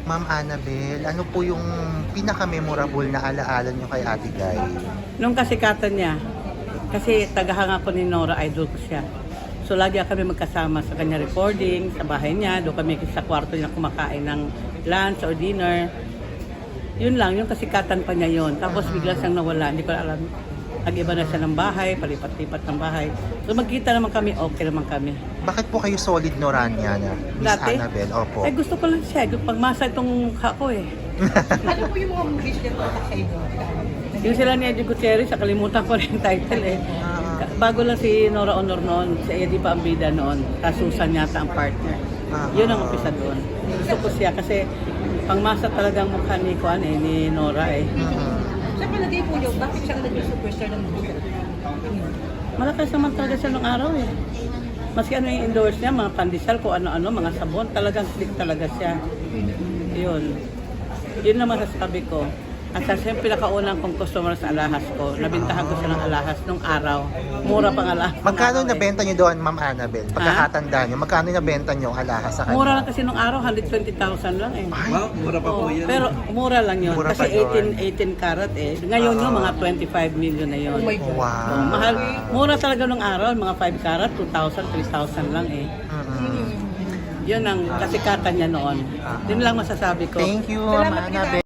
Ma'am Annabel, ano po yung pinaka-memorable na alaala nyo kay Ate Guy? Nung kasikatan niya, kasi tagahanga ko ni Nora, idol ko siya. So lagi kami magkasama sa kanya recording, sa bahay niya, doon kami sa kwarto niya kumakain ng lunch or dinner. Yun lang, yung kasikatan pa niya yun. Tapos bigla siyang nawala, hindi ko alam. Nag-iba na siya ng bahay, palipat-lipat ng bahay. So magkita naman kami, okay naman kami. Bakit po kayo solid Norania na, Miss Dati? Annabel? Opo. Eh gusto ko lang siya, pagmasa itong mukha ko eh. Ano po yung mga movies na tumatak sa inyo? Yung sila ni Eddie Gutierrez, nakalimutan ko rin yung title eh. Bago lang si Nora Honor noon, si Eddie pa ang bida noon, Susan yata ang partner. Yun ang umpisa doon. Gusto ko siya kasi pangmasa talagang mukha ni Kuan eh, ni Nora eh. Sa palagay po nyo, bakit siya naging superstar ng movie? Malakas naman talaga siya nung araw eh. Maski ano yung endorse niya, mga pandesal, kung ano-ano, mga sabon, talagang click talaga siya. Yun. Yun naman sasabi ko. At sa siya yung pinakaunang kong customer sa alahas ko, nabintahan ko siya ng alahas nung araw. Mura pang alahas. Magkano nung araw, nabenta nyo doon, Ma'am Annabel? Pagkakatanda nyo, magkano nabenta nyo ang alahas sa kanya? Mura lang kasi nung araw, 120,000 lang eh. Wow, mura pa po yan. Pero mura lang yun. Mura Kasi pa yun. 18 karat eh. Ngayon yung mga 25 million na yun. Oh my God. Wow. So, mahal. Mura talaga nung araw, mga 5 karat, 2,000, 3,000 lang eh. Mm-mm. Yun ang kasikatan niya noon. Yun lang masasabi ko. Thank you, Ma'am Salamat, Annabel.